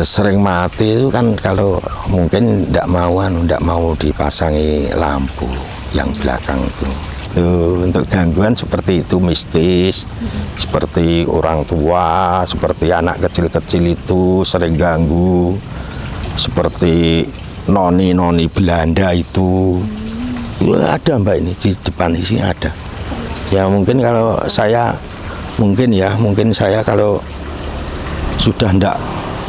Sering mati itu kan kalau mungkin tidak mau dipasangi lampu yang belakang itu. Untuk gangguan seperti itu mistis, seperti orang tua, seperti anak kecil-kecil itu sering ganggu, seperti noni-noni Belanda itu ada Mbak, ini di depan di sini ada. Ya mungkin kalau saya mungkin saya kalau sudah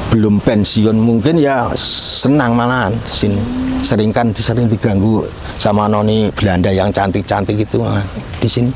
belum pensiun mungkin ya senang malahan sini. Sering diganggu sama noni Belanda yang cantik-cantik itu di sini.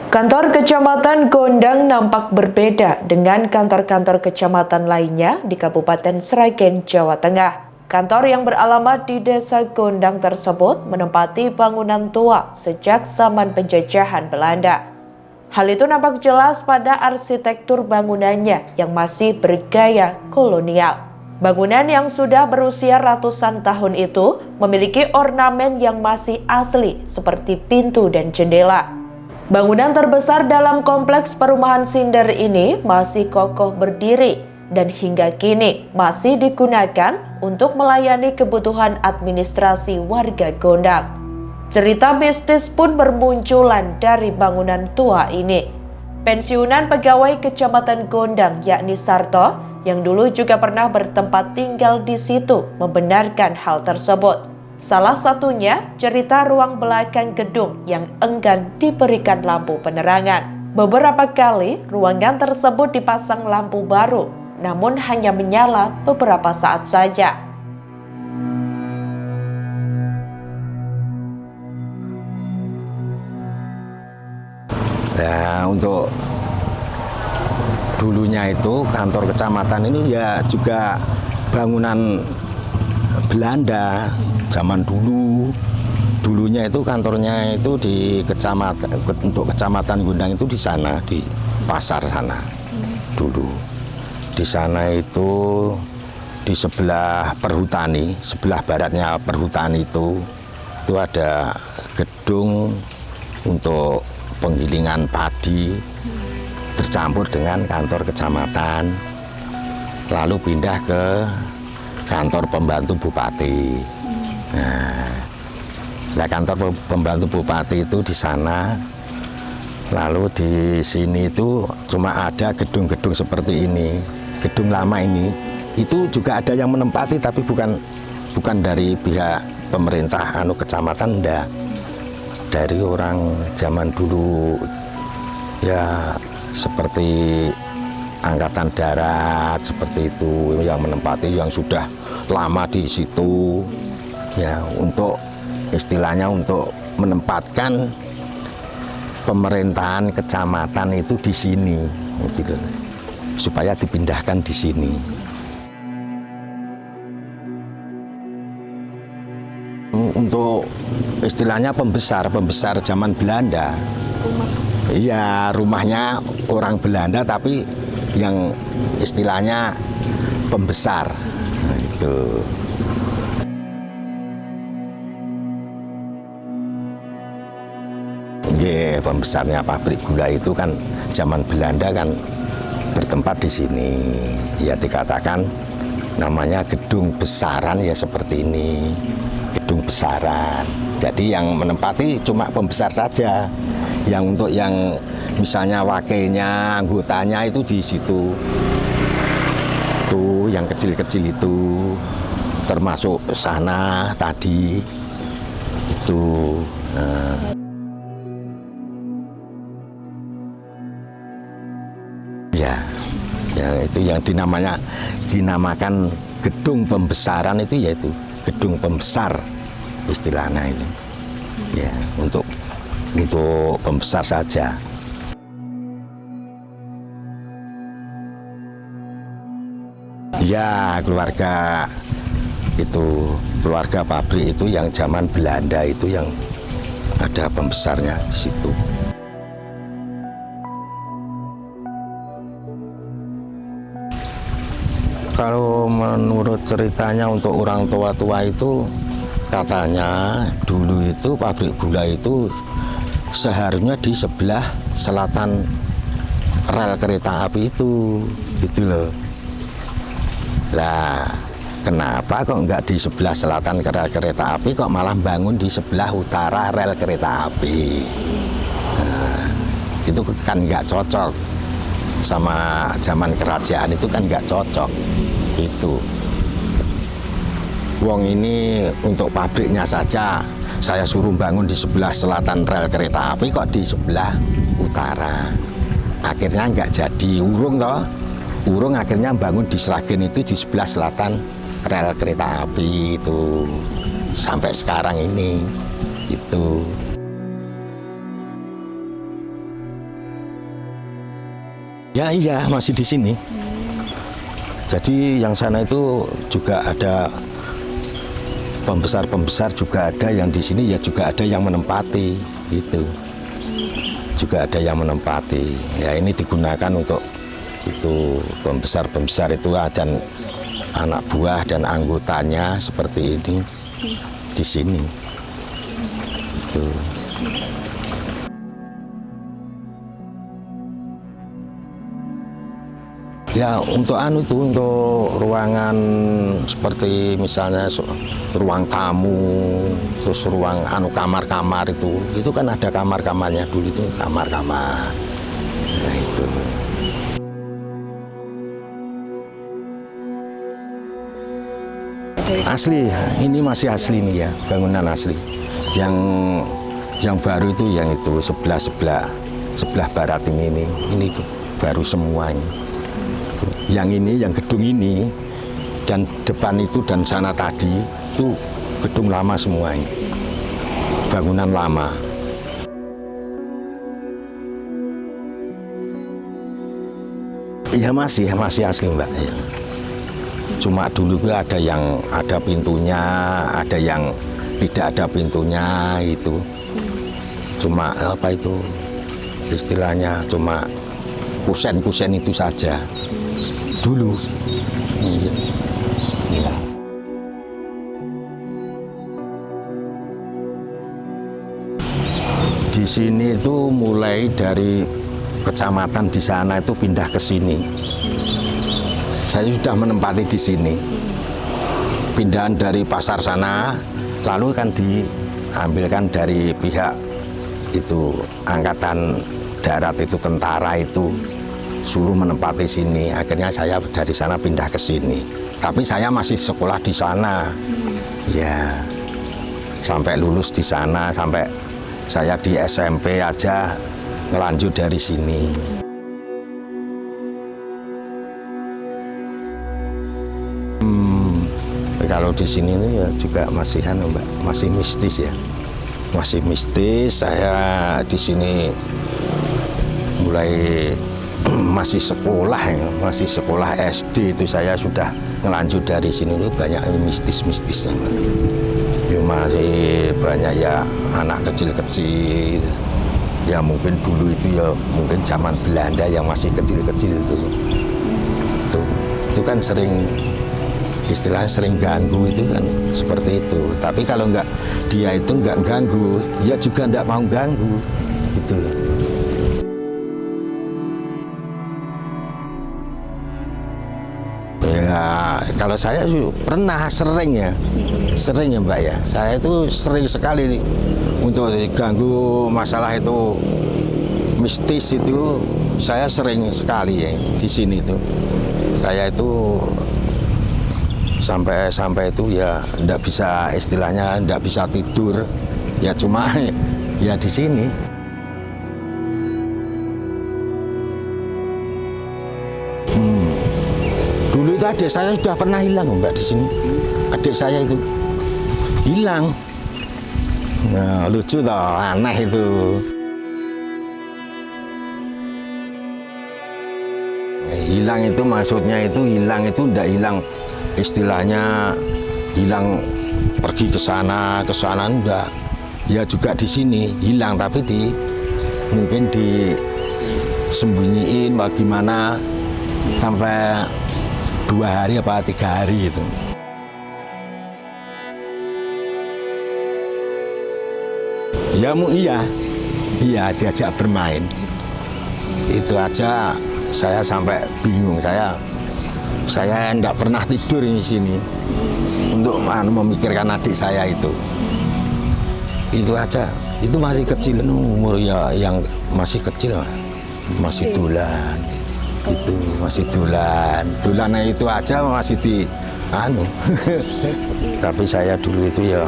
Kantor Kecamatan Gondang nampak berbeda dengan kantor-kantor kecamatan lainnya di Kabupaten Sragen, Jawa Tengah. Kantor yang beralamat di Desa Gondang tersebut menempati bangunan tua sejak zaman penjajahan Belanda. Hal itu nampak jelas pada arsitektur bangunannya yang masih bergaya kolonial. Bangunan yang sudah berusia ratusan tahun itu memiliki ornamen yang masih asli seperti pintu dan jendela. Bangunan terbesar dalam kompleks perumahan Sinder ini masih kokoh berdiri dan hingga kini masih digunakan untuk melayani kebutuhan administrasi warga Gondang. Cerita mistis pun bermunculan dari bangunan tua ini. Pensiunan pegawai Kecamatan Gondang yakni Sarto yang dulu juga pernah bertempat tinggal di situ membenarkan hal tersebut. Salah satunya cerita ruang belakang gedung yang enggan diberikan lampu penerangan. Beberapa kali ruangan tersebut dipasang lampu baru, namun hanya menyala beberapa saat saja. Ya, untuk dulunya itu kantor kecamatan ini ya juga bangunan Belanda zaman dulunya itu kantornya itu di kecamatan, untuk kecamatan Gondang itu di sana, di pasar sana dulu. Di sana itu di sebelah perhutani, sebelah baratnya perhutani itu ada gedung untuk penggilingan padi bercampur dengan kantor kecamatan, lalu pindah ke kantor pembantu bupati. Nah, kantor pembantu bupati itu di sana. Lalu di sini itu cuma ada gedung-gedung seperti ini, gedung lama ini. Itu juga ada yang menempati, tapi bukan dari pihak pemerintah kecamatan, enggak. Dari orang zaman dulu, ya seperti angkatan darat seperti itu yang menempati, yang sudah lama di situ, ya untuk istilahnya untuk menempatkan pemerintahan kecamatan itu di sini, gitu, supaya dipindahkan di sini. Untuk istilahnya pembesar zaman Belanda. Iya, rumahnya orang Belanda tapi yang istilahnya pembesar. Nah, itu. Yeah, pembesarnya pabrik gula itu kan zaman Belanda kan bertempat di sini. Ya dikatakan namanya gedung besaran, ya seperti ini. Gedung besaran. Jadi yang menempati cuma pembesar saja. Yang untuk yang misalnya wakilnya, anggotanya itu di situ. Tuh yang kecil-kecil itu termasuk sana tadi itu. Ya itu yang dinamakan gedung pembesaran itu, yaitu gedung pembesar istilahnya itu. Ya, untuk pembesar saja. Ya, keluarga itu, keluarga pabrik itu yang zaman Belanda itu yang ada pembesarnya di situ. Kalau menurut ceritanya untuk orang tua-tua itu, katanya dulu itu pabrik gula itu seharusnya di sebelah selatan rel kereta api itu, gitu loh. Lah, kenapa kok nggak di sebelah selatan rel kereta api, kok malah bangun di sebelah utara rel kereta api? Nah, itu kan nggak cocok sama zaman kerajaan, itu kan nggak cocok itu. Wong ini untuk pabriknya saja saya suruh bangun di sebelah selatan rel kereta api, kok di sebelah utara. Akhirnya nggak jadi, urung toh. Urung akhirnya bangun di Sragen itu di sebelah selatan rel kereta api itu sampai sekarang ini itu. Ya iya, masih di sini. Jadi yang sana itu juga ada pembesar-pembesar, juga ada yang di sini, ya juga ada yang menempati itu. Juga ada yang menempati. Ya ini digunakan untuk itu pembesar-pembesar itu, dan anak buah dan anggotanya seperti ini di sini. Itu. Ya untuk untuk ruangan seperti misalnya ruang tamu, terus ruang kamar-kamar itu kan ada kamar-kamarnya dulu, itu kamar-kamar. Nah itu. Asli, ini masih asli nih ya, bangunan asli. Yang baru itu yang itu sebelah barat ini baru semua ini. Yang ini, yang gedung ini, dan depan itu dan sana tadi itu gedung lama semua ini, bangunan lama. Ya masih asli Mbak. Ya. Cuma dulu itu ada yang ada pintunya, ada yang tidak ada pintunya itu. Cuma apa itu istilahnya, cuma kusen-kusen itu saja. Dulu. Iya. Ya. Di sini itu mulai dari kecamatan di sana itu pindah ke sini. Saya sudah menempati di sini. Pindahan dari pasar sana, lalu kan diambilkan dari pihak itu angkatan darat itu, tentara itu suruh menempati sini. Akhirnya saya dari sana pindah ke sini. Tapi saya masih sekolah di sana. Ya. Sampai lulus di sana, sampai saya di SMP aja ngelanjut dari sini. Kalau di sini ya juga masihan Mbak, masih mistis ya. Masih mistis. Saya di sini mulai masih sekolah ya, masih sekolah SD itu saya sudah ngelanjut dari sini, itu banyak mistis-mistisnya. Ya, masih banyak ya anak kecil-kecil. Ya mungkin dulu itu ya mungkin zaman Belanda yang masih kecil-kecil itu. Itu kan sering, istilahnya sering ganggu itu kan, seperti itu. Tapi kalau enggak, dia itu enggak ganggu, ya juga enggak mau ganggu gitu loh. Ya kalau saya pernah sering ya Mbak ya, saya itu sering sekali untuk ganggu masalah itu mistis itu, saya sering sekali ya di sini tuh. Saya itu sampai itu ya enggak bisa, istilahnya enggak bisa tidur ya, cuma ya di sini. Dulu itu adik saya sudah pernah hilang Mbak di sini. Adik saya itu hilang. Nah, lucu toh, aneh itu. Hilang itu maksudnya itu hilang itu ndak hilang istilahnya hilang pergi ke sana enggak. Ya juga di sini hilang tapi mungkin disembunyiin bagaimana sampai 2 hari apa 3 hari itu. Ya iya diajak bermain. Itu aja saya sampai bingung, saya enggak pernah tidur di sini untuk memikirkan adik saya itu. Itu aja, itu masih kecil, umur ya yang masih kecil, masih tulan, itu masih tulannya itu aja masih tapi saya dulu itu ya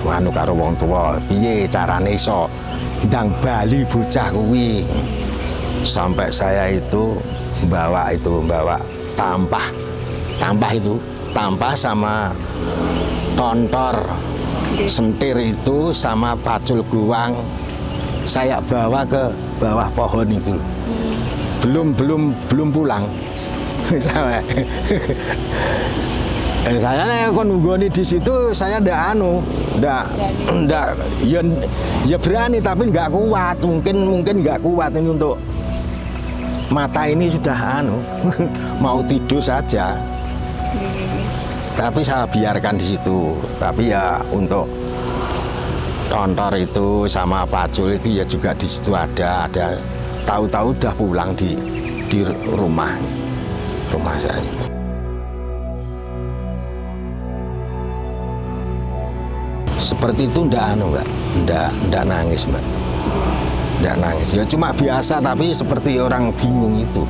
karo wong tua piye carane iso ndang bali bocah kuwi sampai saya itu bawa tampah sama tontor sentir itu sama pacul guwang saya bawa ke bawah pohon itu belum pulang saya kon nunggoni di situ saya ndak ya berani tapi nggak kuat mungkin nggak kuat ini untuk mata ini sudah mau tidur saja tapi saya biarkan di situ tapi ya untuk tontor itu sama pacul itu ya juga di situ ada tahu-tahu udah pulang di rumah saya. Seperti itu ndak nangis Mbak, ndak nangis ya cuma biasa tapi seperti orang bingung itu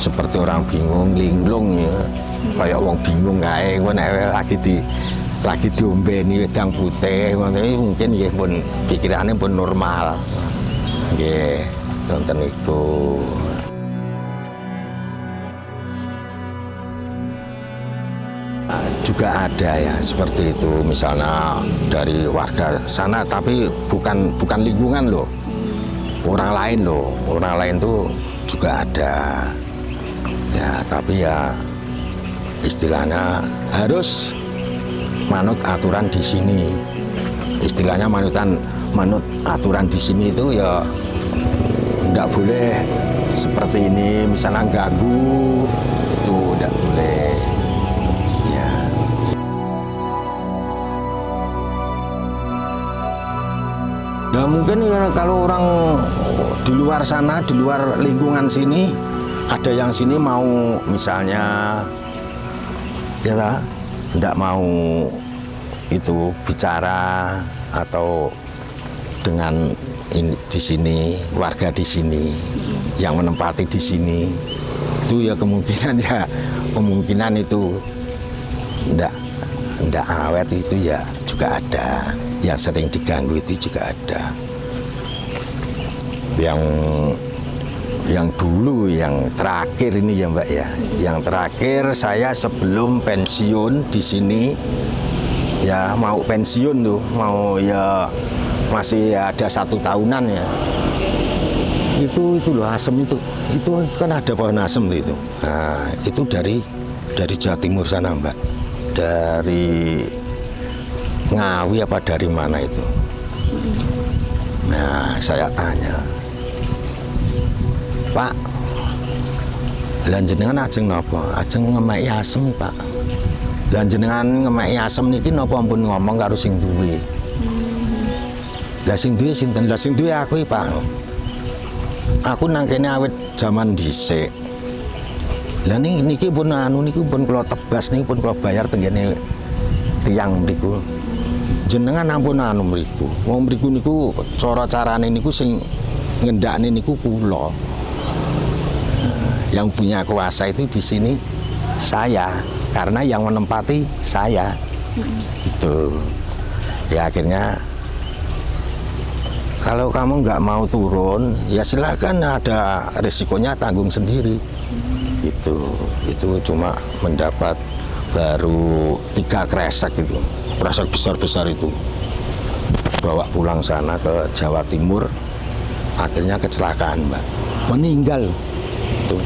seperti orang bingung linglung ya kayak wong bingung kae lagi diombeni wedang putih mungkin ya pun pikirannya pun normal nggih nonton iku. Juga ada ya seperti itu misalnya dari warga sana tapi bukan lingkungan loh orang lain tuh juga ada ya tapi ya istilahnya harus manut aturan di sini istilahnya manut aturan di sini itu ya enggak boleh seperti ini misalnya ganggu itu enggak boleh. Ya mungkin kalau orang di luar sana, di luar lingkungan sini, ada yang sini mau misalnya, ya tidak mau itu bicara atau dengan di sini warga di sini yang menempati di sini itu ya kemungkinan itu tidak awet itu ya juga ada. Yang sering diganggu itu juga ada yang dulu yang terakhir ini ya Mbak ya yang terakhir saya sebelum pensiun di sini ya mau pensiun tuh mau ya masih ada 1 tahunan ya itu loh asem itu kan ada pohon asem itu nah, itu dari Jawa Timur sana Mbak dari Ngawi apa dari mana itu? Nah, saya tanya, Pak, lan jenengan ajeng napa? Ajeng ngemeki asem, Pak. Lan jenengan ngemeki asem niki napa ampun ngomong karo sing duwe? Lah sing duwe sinten? Lah sing duwe aku, Pak. Aku nang kene awit jaman dhisik. Lah niki pun niki pun kula tebas niki pun kula bayar tenggene tiyang mriku. Jenengan ampun mriku. Wong mriku niku cara-carane niku sing ngendakne niku kula. Yang punya kuasa itu di sini saya karena yang menempati saya. Gitu. Ya akhirnya kalau kamu nggak mau turun, ya silahkan ada resikonya tanggung sendiri. Itu cuma mendapat baru 3 kresek itu. Kresek besar-besar itu bawa pulang sana ke Jawa Timur akhirnya kecelakaan, Mbak, meninggal tuh.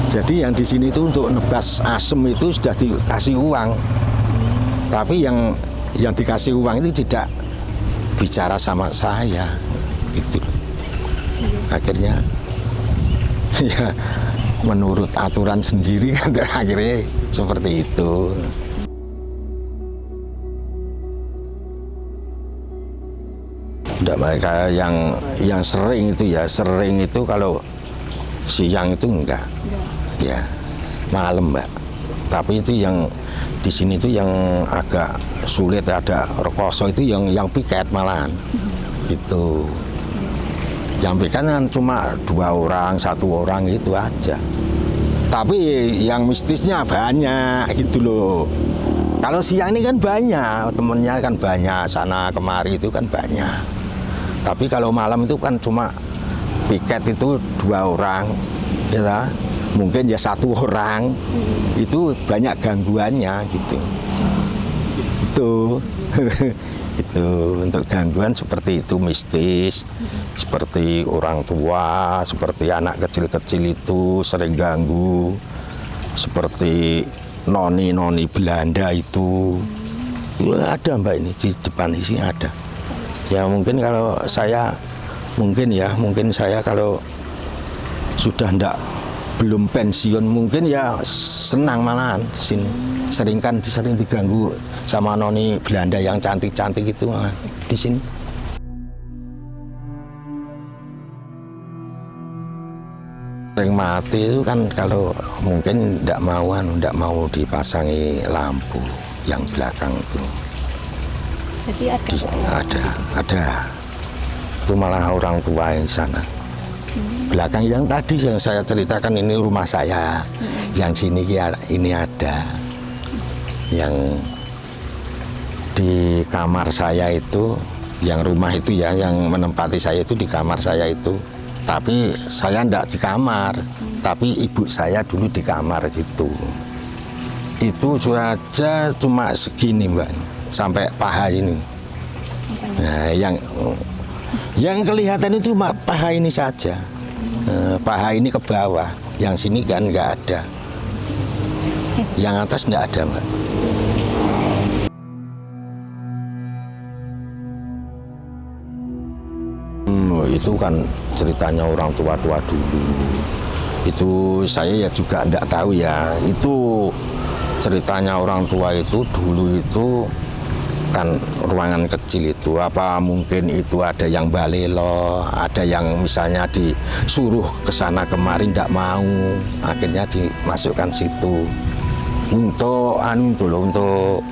Jadi yang di sini itu untuk nebas asem itu sudah dikasih uang, tapi yang dikasih uang itu tidak bicara sama saya, gitu. Akhirnya ya menurut aturan sendiri kan akhirnya seperti itu. Enggak, mereka yang sering itu kalau siang itu enggak. Ya, malam, Mbak. Tapi itu yang di sini itu yang agak sulit, ada rekoso itu yang piket malahan. Itu. Yang piket kan cuma 2 orang, 1 orang gitu aja. Tapi yang mistisnya banyak gitu loh. Kalau siang ini kan banyak, temennya kan banyak, sana kemari itu kan banyak. Tapi kalau malam itu kan cuma piket itu 2 orang, ya, mungkin ya 1 orang, itu banyak gangguannya gitu. Itu, itu untuk gangguan seperti itu mistis, seperti orang tua, seperti anak kecil-kecil itu sering ganggu, seperti noni Belanda itu ada, Mbak, ini di depan di sini ada. Ya mungkin kalau saya mungkin saya kalau sudah belum pensiun mungkin ya senang malahan sini. Sering diganggu sama noni Belanda yang cantik-cantik itu malah di sini. Sering mati itu kan kalau mungkin tidak mau dipasangi lampu yang belakang itu. Jadi Ada. Itu malah orang tua yang sana. Belakang yang tadi yang saya ceritakan ini rumah saya. Yang sini ini ada. Yang di kamar saya itu, yang rumah itu ya, yang menempati saya itu di kamar saya itu. Tapi saya enggak di kamar, tapi ibu saya dulu di kamar situ. Itu saja cuma segini, Mbak. Sampai paha ini. Nah, yang kelihatan itu cuma paha ini saja. Paha ini ke bawah, yang sini kan nggak ada. Yang atas nggak ada, Mbak. Itu kan ceritanya orang tua-tua dulu. Itu saya ya juga nggak tahu ya. Itu ceritanya orang tua itu dulu itu kan ruangan kecil itu, apa mungkin itu ada yang balelo, ada yang misalnya disuruh ke sana kemari tidak mau, akhirnya dimasukkan situ untuk untuk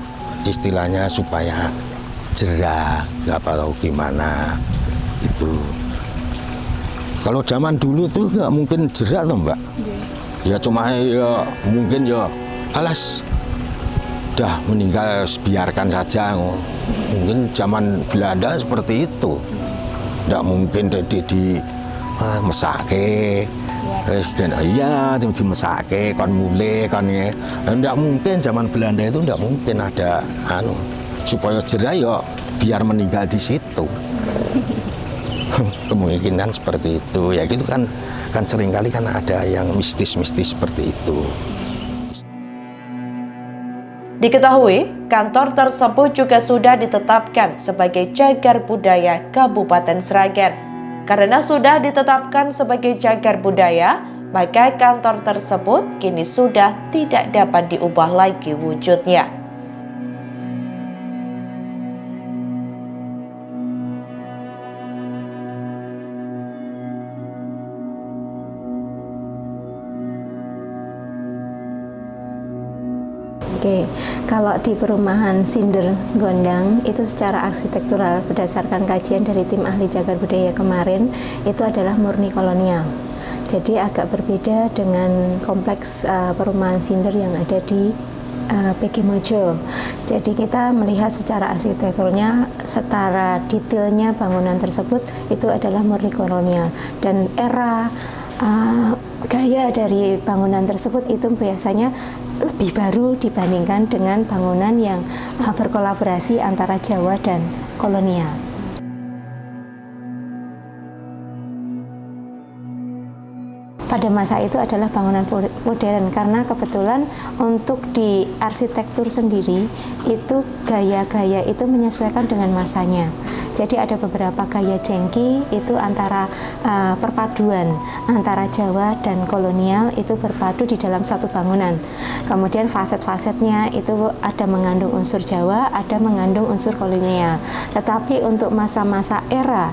istilahnya supaya jerah, nggak tahu gimana itu. Kalau zaman dulu tuh nggak mungkin jerah tuh, Mbak. Ya cuma ya mungkin ya alas dah meninggal biarkan saja. Mungkin zaman Belanda seperti itu, tidak mungkin di mesake, iya dimesake kon mule kon ya, tidak mungkin zaman Belanda itu tidak mungkin ada supaya jerah ya biar meninggal di situ. Kemungkinan seperti itu ya, gitu kan seringkali kan ada yang mistis-mistis seperti itu. Diketahui, kantor tersebut juga sudah ditetapkan sebagai cagar budaya Kabupaten Sragen. Karena sudah ditetapkan sebagai cagar budaya, maka kantor tersebut kini sudah tidak dapat diubah lagi wujudnya. Oke, kalau di perumahan Sinder Gondang itu secara arsitektural berdasarkan kajian dari tim ahli cagar budaya kemarin itu adalah murni kolonial. Jadi agak berbeda dengan kompleks perumahan Sinder yang ada di PG Mojo. Jadi kita melihat secara arsitekturnya, secara detailnya bangunan tersebut itu adalah murni kolonial, dan era gaya dari bangunan tersebut itu biasanya lebih baru dibandingkan dengan bangunan yang berkolaborasi antara Jawa dan kolonial. pada masa itu adalah bangunan modern, karena kebetulan untuk di arsitektur sendiri itu gaya-gaya itu menyesuaikan dengan masanya. Jadi ada beberapa gaya jengki itu antara perpaduan antara Jawa dan kolonial itu berpadu di dalam satu bangunan. Kemudian faset-fasetnya itu ada mengandung unsur Jawa, ada mengandung unsur kolonial. Tetapi untuk masa-masa era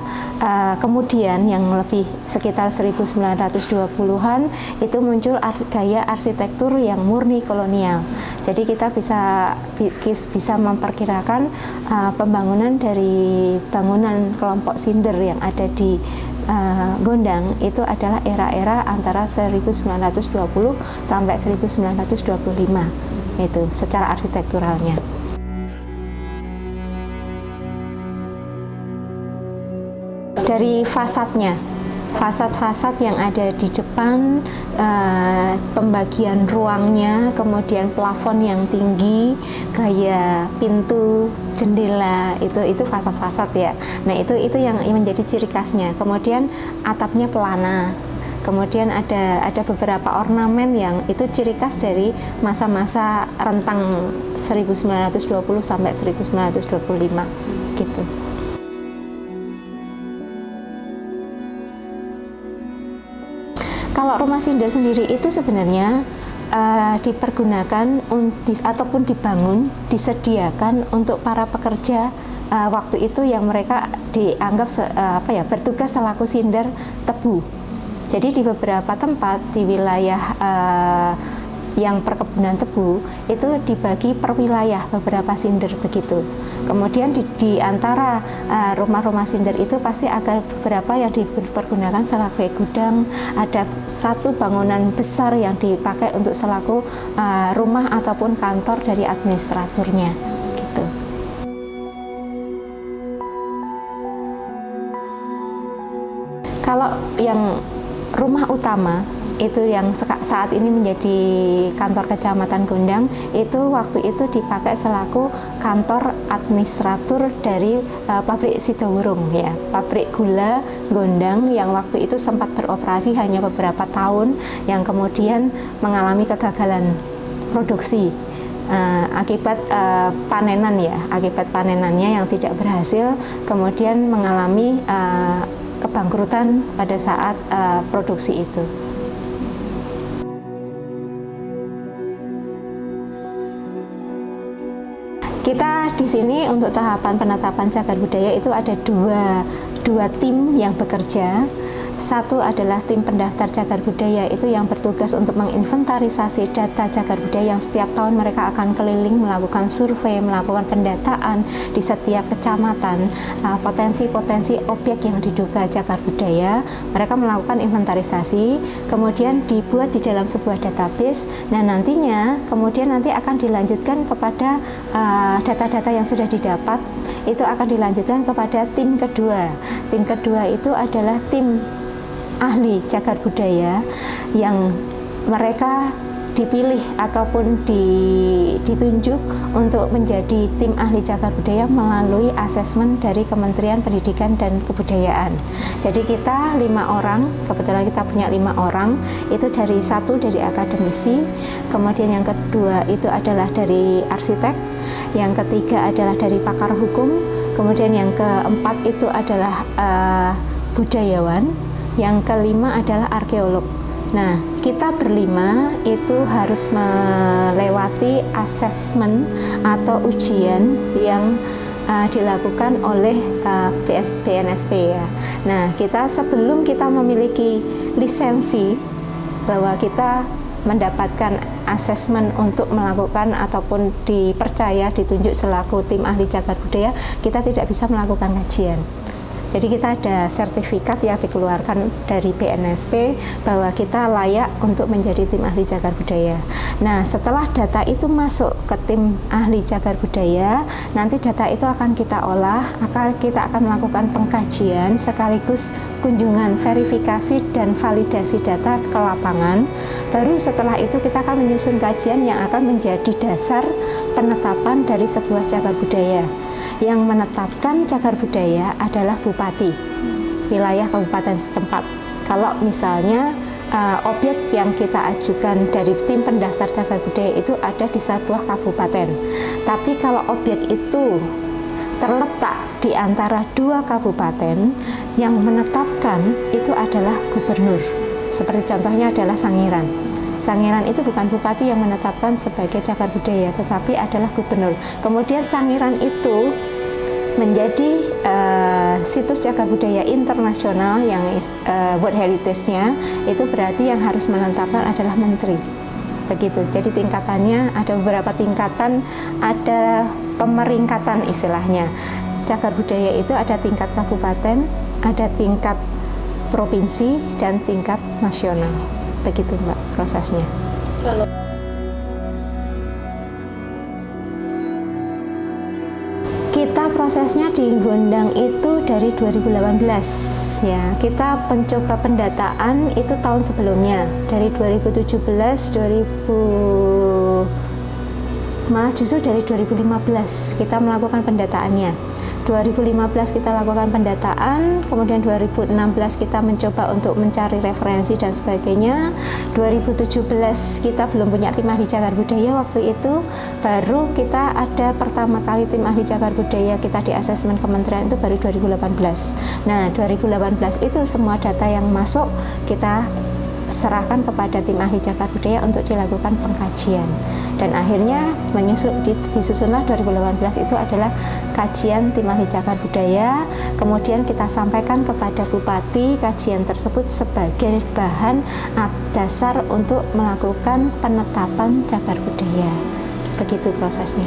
kemudian yang lebih sekitar 1920-an itu muncul gaya arsitektur yang murni kolonial. Jadi kita bisa memperkirakan pembangunan dari bangunan kelompok Sinder yang ada di Gondang itu adalah era-era antara 1920 sampai 1925 itu secara arsitekturalnya. Dari fasadnya, fasad-fasad yang ada di depan, pembagian ruangnya, kemudian plafon yang tinggi, gaya pintu, jendela, itu fasad-fasad ya. Nah itu yang menjadi ciri khasnya. Kemudian atapnya pelana. Kemudian ada beberapa ornamen yang itu ciri khas dari masa-masa rentang 1920 sampai 1925 gitu. Kalau rumah Sinder sendiri itu sebenarnya dipergunakan ataupun dibangun, disediakan untuk para pekerja waktu itu yang mereka dianggap bertugas selaku Sinder tebu. Jadi di beberapa tempat di wilayah yang perkebunan tebu itu dibagi per wilayah beberapa Sinder begitu. Kemudian di antara rumah-rumah Sinder itu pasti ada beberapa yang dipergunakan selaku gudang, ada satu bangunan besar yang dipakai untuk selaku rumah ataupun kantor dari administraturnya gitu. Kalau yang rumah utama itu yang saat ini menjadi kantor Kecamatan Gondang, itu waktu itu dipakai selaku kantor administratur dari pabrik Sidowurung ya, pabrik gula Gondang yang waktu itu sempat beroperasi hanya beberapa tahun, yang kemudian mengalami kegagalan produksi akibat akibat panenannya yang tidak berhasil, kemudian mengalami kebangkrutan pada saat produksi itu. Kita di sini untuk tahapan penetapan cagar budaya itu ada dua tim yang bekerja. Satu adalah tim pendaftar cagar budaya, itu yang bertugas untuk menginventarisasi data cagar budaya yang setiap tahun mereka akan keliling melakukan survei, melakukan pendataan di setiap kecamatan, potensi-potensi objek yang diduga cagar budaya. Mereka melakukan inventarisasi, kemudian dibuat di dalam sebuah database. Nah nantinya kemudian akan dilanjutkan kepada data-data yang sudah didapat, itu akan dilanjutkan kepada tim kedua. Tim kedua itu adalah tim ahli cagar budaya yang mereka dipilih ataupun ditunjuk untuk menjadi tim ahli cagar budaya melalui asesmen dari Kementerian Pendidikan dan Kebudayaan. Jadi kita 5 orang, kebetulan kita punya 5 orang, itu satu dari akademisi, kemudian yang kedua itu adalah dari arsitek, yang ketiga adalah dari pakar hukum, kemudian yang keempat itu adalah budayawan, yang kelima adalah arkeolog. Nah, kita berlima itu harus melewati asesmen atau ujian yang dilakukan oleh BNSP ya. Nah, sebelum kita memiliki lisensi bahwa kita mendapatkan asesmen untuk melakukan ataupun ditunjuk selaku tim ahli cagar budaya, kita tidak bisa melakukan kajian. Jadi kita ada sertifikat yang dikeluarkan dari BNSP bahwa kita layak untuk menjadi tim ahli cagar budaya. Nah, setelah data itu masuk ke tim ahli cagar budaya, nanti data itu akan kita olah, kita akan melakukan pengkajian sekaligus kunjungan verifikasi dan validasi data ke lapangan. Baru setelah itu kita akan menyusun kajian yang akan menjadi dasar penetapan dari sebuah cagar budaya. Yang menetapkan cagar budaya adalah bupati wilayah kabupaten setempat. Kalau misalnya objek yang kita ajukan dari tim pendaftar cagar budaya itu ada di sebuah kabupaten. Tapi kalau objek itu terletak di antara dua kabupaten, yang menetapkan itu adalah gubernur. Seperti contohnya adalah Sangiran. Sangiran itu bukan bupati yang menetapkan sebagai cagar budaya, tetapi adalah gubernur. Kemudian Sangiran itu menjadi situs cagar budaya internasional yang World Heritage-nya, itu berarti yang harus menetapkan adalah menteri. Begitu. Jadi tingkatannya ada beberapa tingkatan, ada pemeringkatan istilahnya. Cagar budaya itu ada tingkat kabupaten, ada tingkat provinsi, dan tingkat nasional. Begitu Mbak prosesnya. Kita prosesnya di Gondang itu dari 2018 ya. Kita mencoba pendataan itu tahun sebelumnya dari 2017, malah justru dari 2015 kita melakukan pendataannya. 2015 kita lakukan pendataan, kemudian 2016 kita mencoba untuk mencari referensi dan sebagainya. 2017 kita belum punya tim ahli cagar budaya waktu itu, baru kita ada pertama kali tim ahli cagar budaya kita di asesmen kementerian itu baru 2018. Nah 2018 itu semua data yang masuk kita serahkan kepada tim ahli cagar budaya untuk dilakukan pengkajian, dan akhirnya disusunlah 2018 itu adalah kajian tim ahli cagar budaya. Kemudian kita sampaikan kepada bupati kajian tersebut sebagai bahan dasar untuk melakukan penetapan cagar budaya. Begitu prosesnya.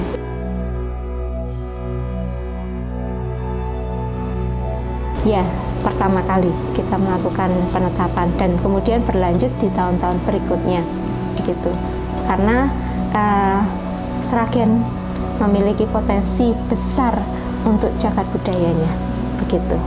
Ya, pertama kali kita melakukan penetapan dan kemudian berlanjut di tahun-tahun berikutnya, begitu. Karena Sragen memiliki potensi besar untuk cagar budayanya, begitu.